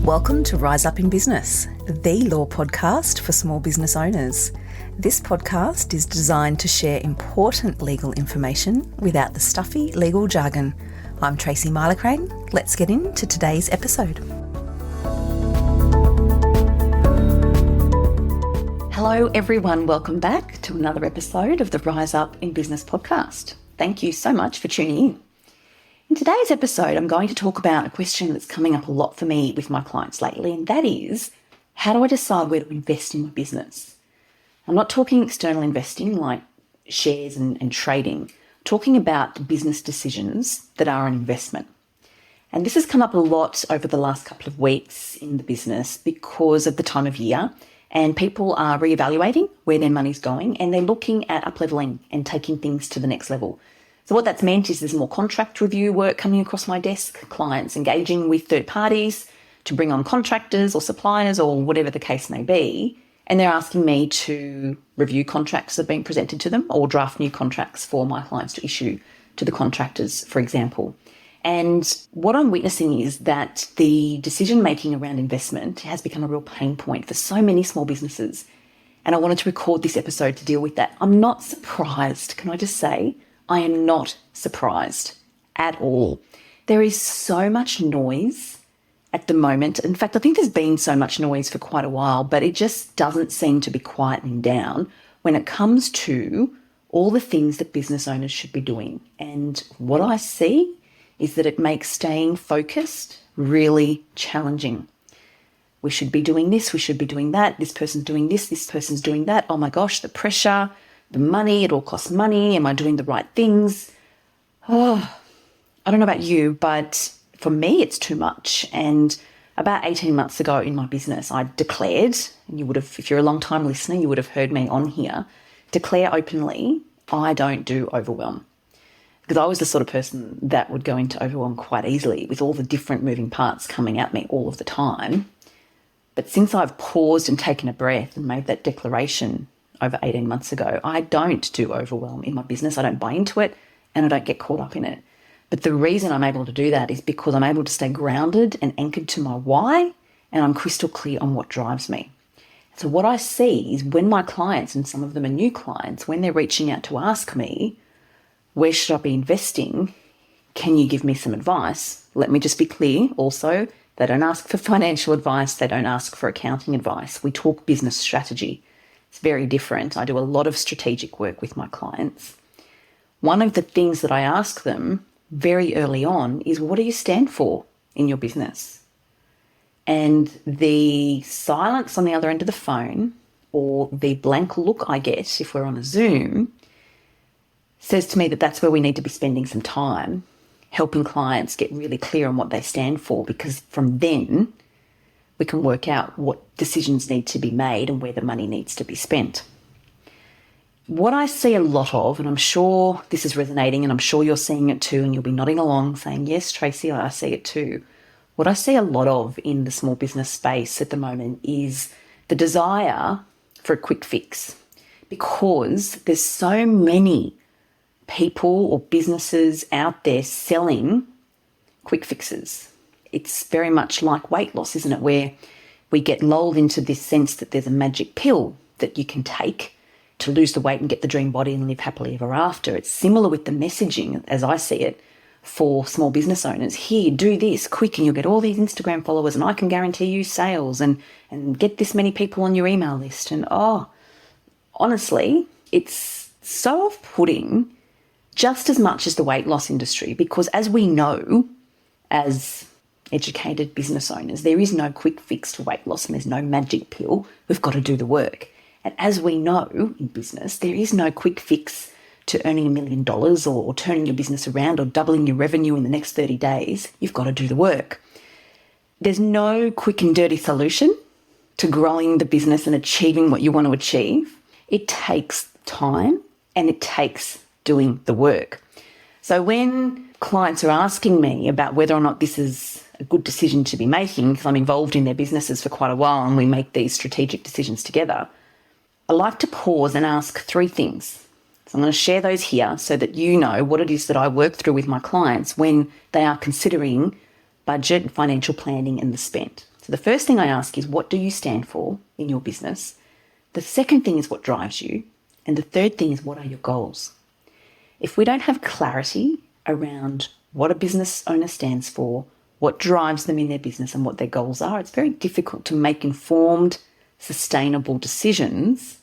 Welcome to Rise Up in Business, the law podcast for small business owners. This podcast is designed to share important legal information without the stuffy legal jargon. I'm Tracy Milacrane. Let's get into today's episode. Hello everyone, welcome back to another episode of the Rise Up in Business podcast. Thank you so much for tuning in. In today's episode, I'm going to talk about a question that's coming up a lot for me with my clients lately, and that is, how do I decide where to invest in my business? I'm not talking external investing like shares and trading. I'm talking about business decisions that are an investment. And this has come up a lot over the last couple of weeks in the business because of the time of year, and people are reevaluating where their money's going, and they're looking at up-leveling and taking things to the next level. So what that's meant is there's more contract review work coming across my desk, clients engaging with third parties to bring on contractors or suppliers or whatever the case may be. And they're asking me to review contracts that are being presented to them or draft new contracts for my clients to issue to the contractors, for example. And what I'm witnessing is that the decision-making around investment has become a real pain point for so many small businesses. And I wanted to record this episode to deal with that. I'm not surprised, can I just say? I am not surprised at all. There is so much noise at the moment. In fact, I think there's been so much noise for quite a while, but it just doesn't seem to be quietening down when it comes to all the things that business owners should be doing. And what I see is that it makes staying focused really challenging. We should be doing this, we should be doing that, this person's doing this person's doing that. Oh my gosh, the pressure, the money, it all costs money. Am I doing the right things? Oh, I don't know about you, but for me, it's too much. And about 18 months ago in my business, I declared, and you would have, if you're a long time listener, you would have heard me on here, declare openly, I don't do overwhelm. Because I was the sort of person that would go into overwhelm quite easily with all the different moving parts coming at me all of the time. But since I've paused and taken a breath and made that declaration over 18 months ago, I don't do overwhelm in my business. I don't buy into it and I don't get caught up in it. But the reason I'm able to do that is because I'm able to stay grounded and anchored to my why, and I'm crystal clear on what drives me. So what I see is when my clients, and some of them are new clients, when they're reaching out to ask me, where should I be investing? Can you give me some advice? Let me just be clear also, they don't ask for financial advice. They don't ask for accounting advice. We talk business strategy. It's very different. I do a lot of strategic work with my clients. One of the things that I ask them very early on is, what do you stand for in your business? And the silence on the other end of the phone, or the blank look I get if we're on a Zoom, says to me that that's where we need to be spending some time, helping clients get really clear on what they stand for, because from then we can work out what decisions need to be made and where the money needs to be spent. What I see a lot of, and I'm sure this is resonating and I'm sure you're seeing it too, and you'll be nodding along saying, yes, Tracy, I see it too. What I see a lot of in the small business space at the moment is the desire for a quick fix, because there's so many people or businesses out there selling quick fixes. It's very much like weight loss, isn't it? Where we get lulled into this sense that there's a magic pill that you can take to lose the weight and get the dream body and live happily ever after. It's similar with the messaging, as I see it, for small business owners. Here, do this quick and you'll get all these Instagram followers and I can guarantee you sales and get this many people on your email list. And honestly, it's so off-putting just as much as the weight loss industry, because as we know, as educated business owners, there is no quick fix to weight loss and there's no magic pill. We've got to do the work. And as we know in business, there is no quick fix to earning $1 million or turning your business around or doubling your revenue in the next 30 days. You've got to do the work. There's no quick and dirty solution to growing the business and achieving what you want to achieve. It takes time and it takes doing the work. So when clients are asking me about whether or not this is a good decision to be making, because I'm involved in their businesses for quite a while and we make these strategic decisions together, I like to pause and ask three things. So I'm going to share those here so that you know what it is that I work through with my clients when they are considering budget, financial planning and the spend. So So the first thing I ask is, what do you stand for in your business? The second thing is, what drives you? And the third thing is, what are your goals? If we don't have clarity around what a business owner stands for, what drives them in their business and what their goals are, it's very difficult to make informed, sustainable decisions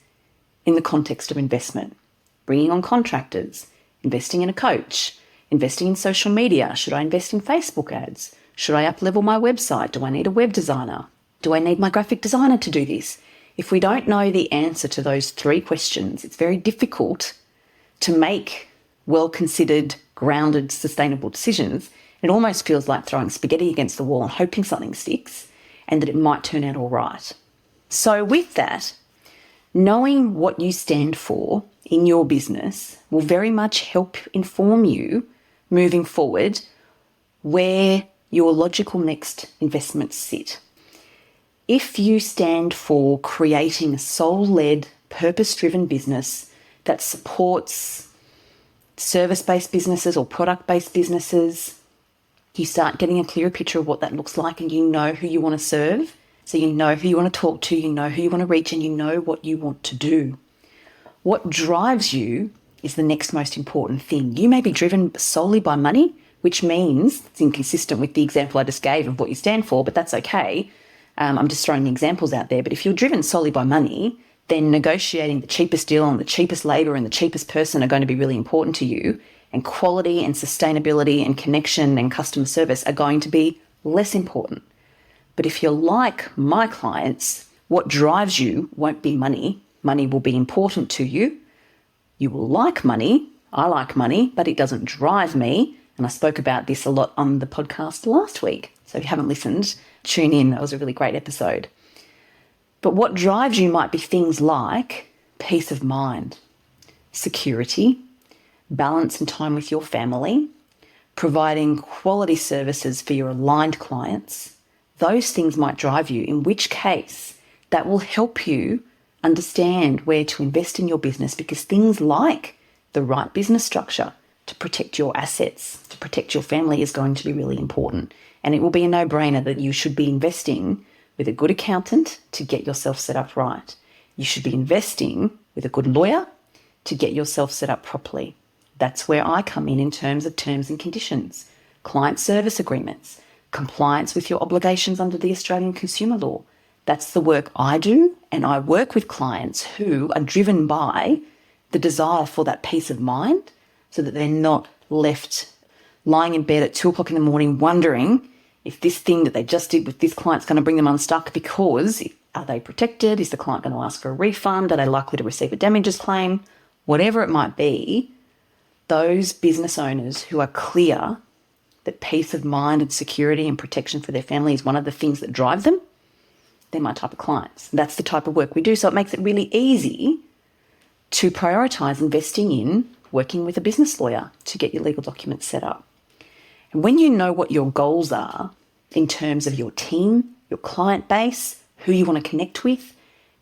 in the context of investment. Bringing on contractors, investing in a coach, investing in social media. Should I invest in Facebook ads? Should I up-level my website? Do I need a web designer? Do I need my graphic designer to do this? If we don't know the answer to those three questions, it's very difficult to make well-considered, grounded, sustainable decisions. It almost feels like throwing spaghetti against the wall and hoping something sticks and that it might turn out all right. So with that, knowing what you stand for in your business will very much help inform you moving forward where your logical next investments sit. If you stand for creating a soul-led, purpose-driven business that supports service-based businesses or product-based businesses, you start getting a clearer picture of what that looks like and you know who you want to serve. So you know who you want to talk to, you know who you want to reach, and you know what you want to do. What drives you is the next most important thing. You may be driven solely by money, which means it's inconsistent with the example I just gave of what you stand for, but that's okay. I'm just throwing examples out there. But if you're driven solely by money, then negotiating the cheapest deal on the cheapest labour and the cheapest person are going to be really important to you. And quality and sustainability and connection and customer service are going to be less important. But if you're like my clients, what drives you won't be money. Money will be important to you. You will like money. I like money, but it doesn't drive me. And I spoke about this a lot on the podcast last week. So if you haven't listened, tune in. That was a really great episode. But what drives you might be things like peace of mind, security, balance and time with your family, providing quality services for your aligned clients. Those things might drive you, in which case that will help you understand where to invest in your business, because things like the right business structure to protect your assets, to protect your family is going to be really important. And it will be a no-brainer that you should be investing with a good accountant to get yourself set up right. You should be investing with a good lawyer to get yourself set up properly. That's where I come in terms of terms and conditions, client service agreements, compliance with your obligations under the Australian consumer law. That's the work I do, and I work with clients who are driven by the desire for that peace of mind so that they're not left lying in bed at 2:00 in the morning wondering if this thing that they just did with this client's going to bring them unstuck, because are they protected? Is the client going to ask for a refund? Are they likely to receive a damages claim? Whatever it might be, those business owners who are clear that peace of mind and security and protection for their family is one of the things that drive them, they're my type of clients. That's the type of work we do. So it makes it really easy to prioritise investing in working with a business lawyer to get your legal documents set up. And when you know what your goals are in terms of your team, your client base, who you want to connect with,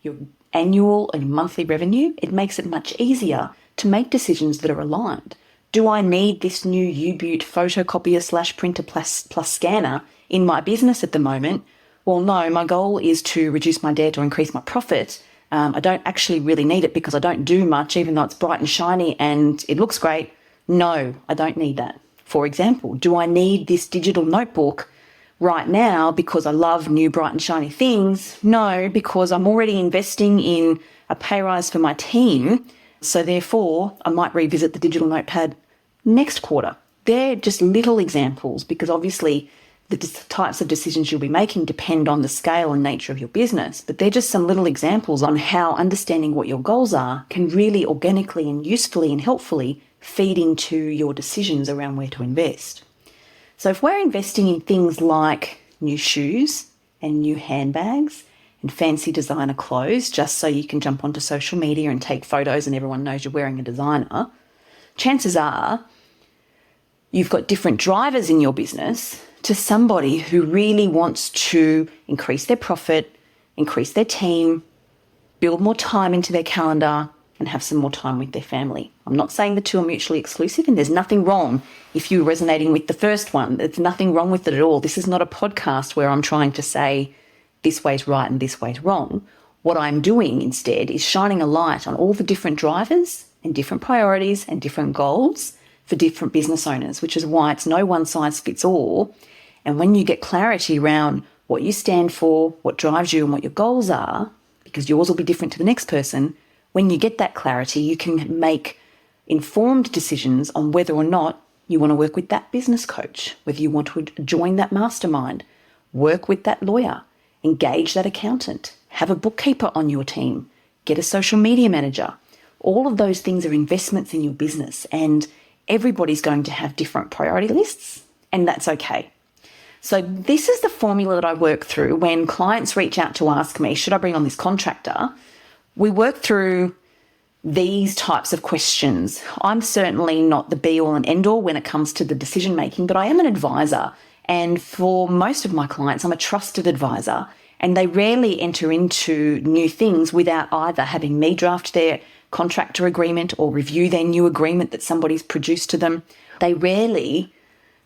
your annual and monthly revenue, it makes it much easier to make decisions that are aligned. Do I need this new U-Butte photocopier / printer plus scanner in my business at the moment? Well, no, my goal is to reduce my debt or increase my profit. I don't actually really need it because I don't do much, even though it's bright and shiny and it looks great. No, I don't need that. For example, do I need this digital notebook right now because I love new bright and shiny things? No, because I'm already investing in a pay rise for my team. So therefore, I might revisit the digital notepad next quarter. They're just little examples, because obviously the types of decisions you'll be making depend on the scale and nature of your business. But they're just some little examples on how understanding what your goals are can really organically and usefully and helpfully feed into your decisions around where to invest. So if we're investing in things like new shoes and new handbags and fancy designer clothes, just so you can jump onto social media and take photos and everyone knows you're wearing a designer, chances are you've got different drivers in your business to somebody who really wants to increase their profit, increase their team, build more time into their calendar, and have some more time with their family. I'm not saying the two are mutually exclusive, and there's nothing wrong if you're resonating with the first one. There's nothing wrong with it at all. This is not a podcast where I'm trying to say this way's right and this way's wrong. What I'm doing instead is shining a light on all the different drivers and different priorities and different goals for different business owners, which is why it's no one size fits all. And when you get clarity around what you stand for, what drives you and what your goals are, because yours will be different to the next person, when you get that clarity, you can make informed decisions on whether or not you want to work with that business coach, whether you want to join that mastermind, work with that lawyer, engage that accountant, have a bookkeeper on your team, get a social media manager. All of those things are investments in your business, and everybody's going to have different priority lists, and that's okay. So this is the formula that I work through when clients reach out to ask me, should I bring on this contractor? We work through these types of questions. I'm certainly not the be-all and end-all when it comes to the decision-making, but I am an advisor. And for most of my clients, I'm a trusted advisor. And they rarely enter into new things without either having me draft their contractor agreement or review their new agreement that somebody's produced to them. They rarely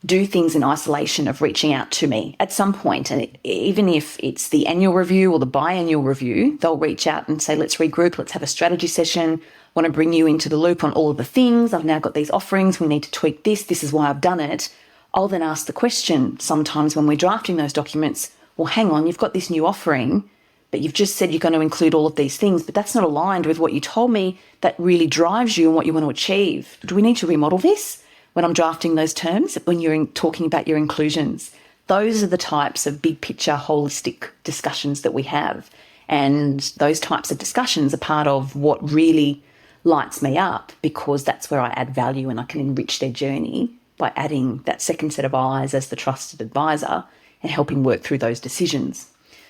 do things in isolation of reaching out to me at some point. And even if it's the annual review or the biannual review, they'll reach out and say, let's regroup, let's have a strategy session. I want to bring you into the loop on all of the things. I've now got these offerings. We need to tweak this. This is why I've done it. I'll then ask the question sometimes when we're drafting those documents, well, hang on, you've got this new offering, but you've just said you're going to include all of these things, but that's not aligned with what you told me that really drives you and what you want to achieve. Do we need to remodel this? When I'm drafting those terms, when you're talking about your inclusions, those are the types of big picture, holistic discussions that we have. And those types of discussions are part of what really lights me up, because that's where I add value and I can enrich their journey by adding that second set of eyes as the trusted advisor and helping work through those decisions.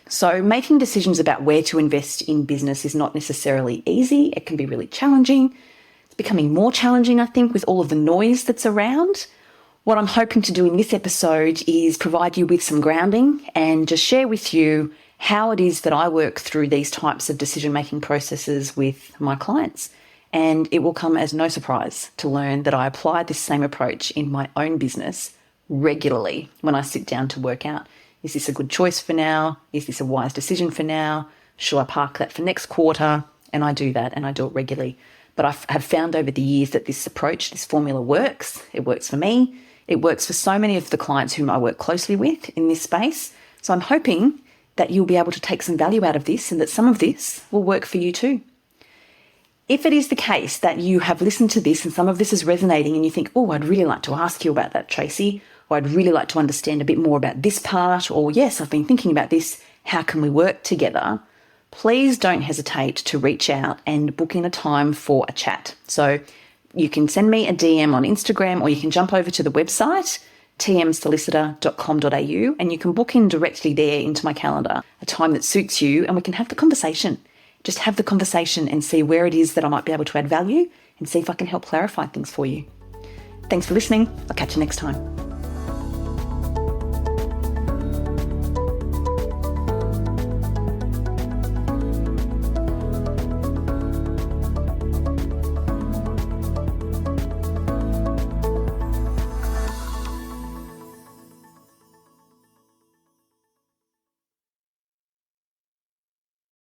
So making decisions about where to invest in business is not necessarily easy. It can be really challenging. Becoming more challenging, I think, with all of the noise that's around. What I'm hoping to do in this episode is provide you with some grounding and just share with you how it is that I work through these types of decision-making processes with my clients. And it will come as no surprise to learn that I apply this same approach in my own business regularly when I sit down to work out, is this a good choice for now? Is this a wise decision for now? Should I park that for next quarter? And I do that, and I do it regularly. But I have found over the years that this approach, this formula works. It works for me. It works for so many of the clients whom I work closely with in this space. So I'm hoping that you'll be able to take some value out of this and that some of this will work for you too. If it is the case that you have listened to this and some of this is resonating and you think, oh, I'd really like to ask you about that, Tracy, or I'd really like to understand a bit more about this part, or yes, I've been thinking about this, how can we work together? Please don't hesitate to reach out and book in a time for a chat. So you can send me a DM on Instagram, or you can jump over to the website, tmsolicitor.com.au, and you can book in directly there into my calendar, a time that suits you, and we can have the conversation. Just have the conversation and see where it is that I might be able to add value and see if I can help clarify things for you. Thanks for listening. I'll catch you next time.